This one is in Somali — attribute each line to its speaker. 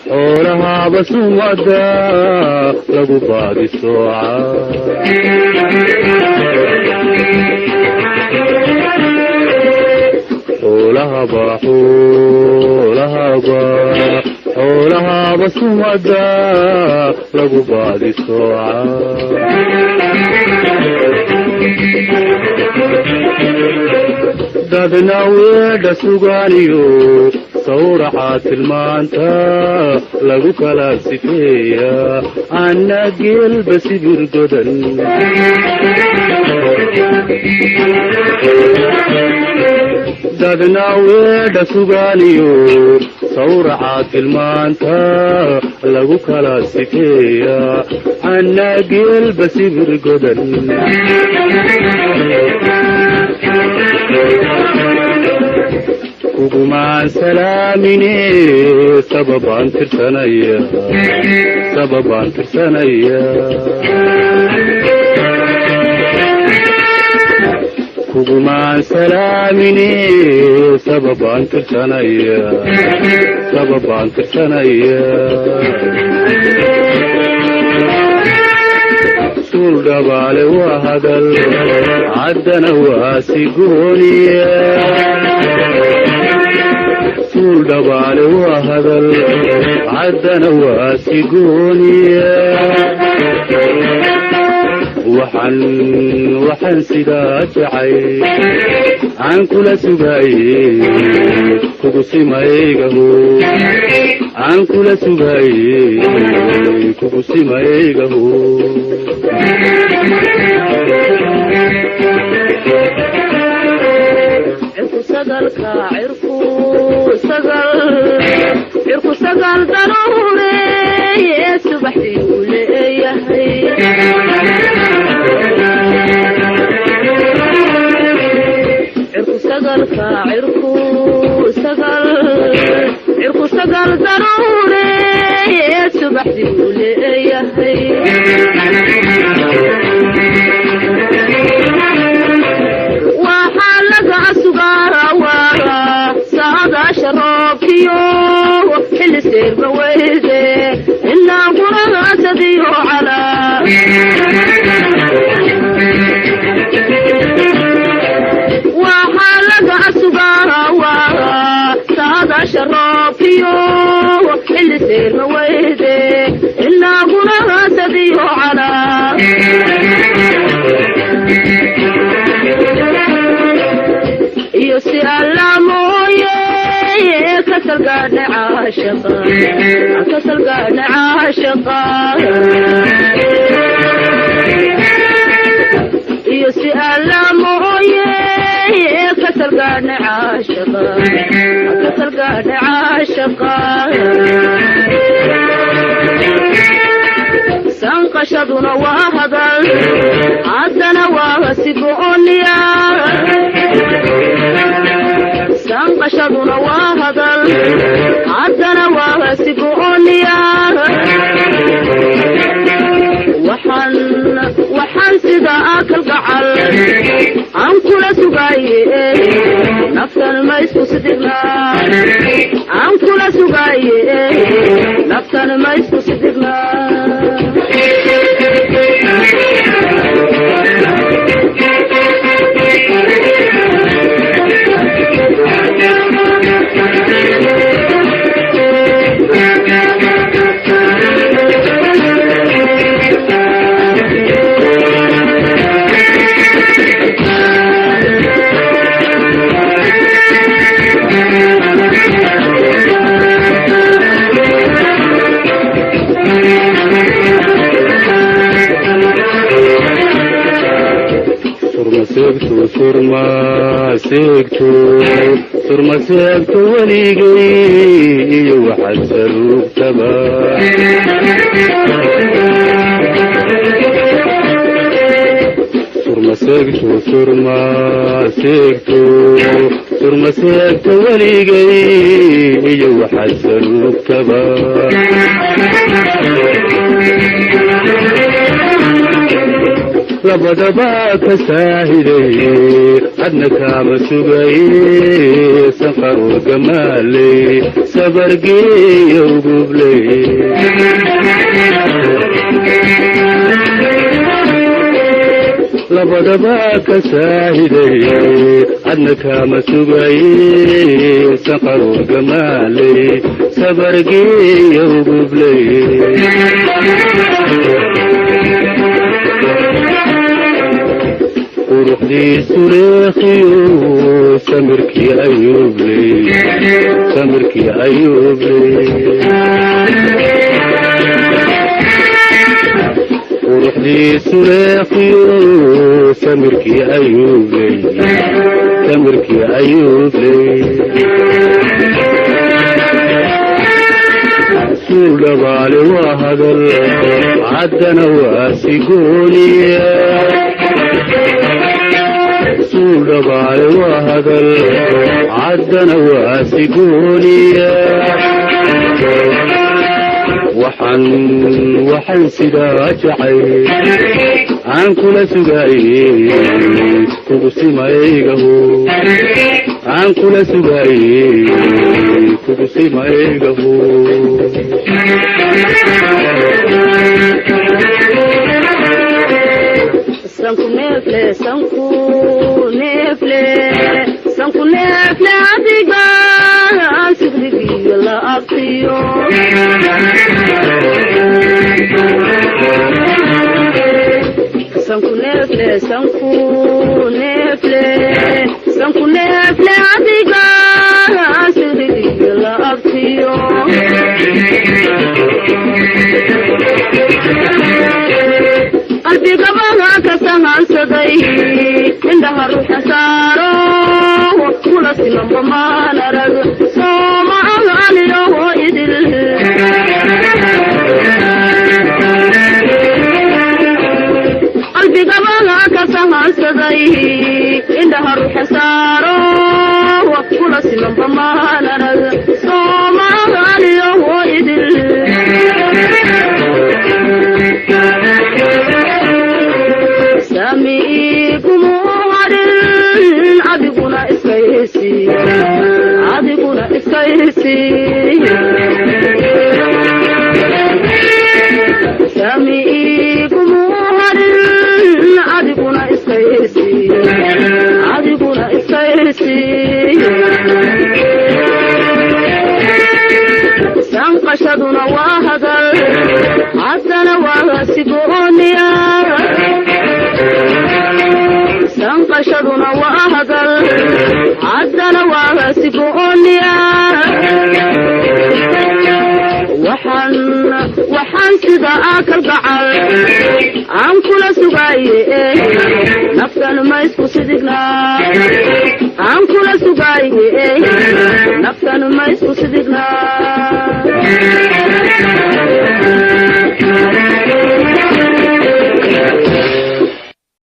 Speaker 1: حولها بس ودا لقوا بعض السوعة حولها بس ودا لقوا بعض السوعة دادنا ويدا سوغانيو صورحات المانتا لغو كلا سفيا عنا قيل بس برقدن دادنا ويدا سوغانيو صورحات المانتا لغو كلا سفيا عنا قيل بس برقدن وقمان سلاميني سببان ترسانيا وقمان سلاميني سببان ترسانيا سول دبالي وهدل عدنا واسيقونيا سول دبالي وهدل عدنا واسيقونيا وحن سدات عي عن كل سباي كوكسي مايغهو عن كل سباي كوكسي مايغهو
Speaker 2: عركو سقل ضروري سبحتي ولي عركو سقل ضروري سبحتي ولي وحالك أسقارا ورا سادا شرابكيو حل سير بويدي إلا قرى سديو على وحالك أسقارا ورا سادا شرابكيو حل سير بويدي إلا قرى سديو على يوسي اللاموية كسر قادة عاشقا يوسي اللاموية كسر قادة عاشقا سنقشدنا وهدل عدنا وهسيقونيا سنقشدنا وهدل عدنا وهسيقونيا وحن سداك القعل عن كل سقاي نفسا ما يسكو صدقنا عن كل سقاي نفسا ما يسكو صدقنا
Speaker 1: سرما سيكتو وليقي وحد سلوك تبا سرما سيكتو وليقي وحد سلوك تبا labadaba ka saahiday adna kaama sugay sanqaroo gamaaley sabargeeyo gubley labadaba ka saahiday adna kaama sugay sanqaroo gamaaley sabargeeyo gubley quruxdiisu leekhiyo samirkii ayuubley quruxdiisu leekhiyo samirkii ayuubley suul dhabaale waa hadal caddana waa sigooniya suul dhabaale waa hadal caddana waa sigooniya waxaan sidaa jacay aan kula sugaaye kugu simaygaho aan kula sugaaye kugu simaygaho sanku neefle adiga sigrigiyo la abtiyo sanku neefle adiga sigrigiyo la abtiyo qalbigabaha ka sahansaday indhaha ruuxa saaro kula simanba maan arag sooma aliyoho idil qalbigabaha ka sahansaday indhaha ruuxa saaro kula simanba maan arag sooma aliyoho idil adiguna iskaysi sami igumu harin adiguna iskaysi sanqashaduna waa hadal haddana waa sigooniya sanqashaduna waa hadal haddana waa sigooniya waxaan sida akal gacal aan kula sugaaye naftan ma isku sidignaa aan kula sugaaye naftan ma isku sidignaa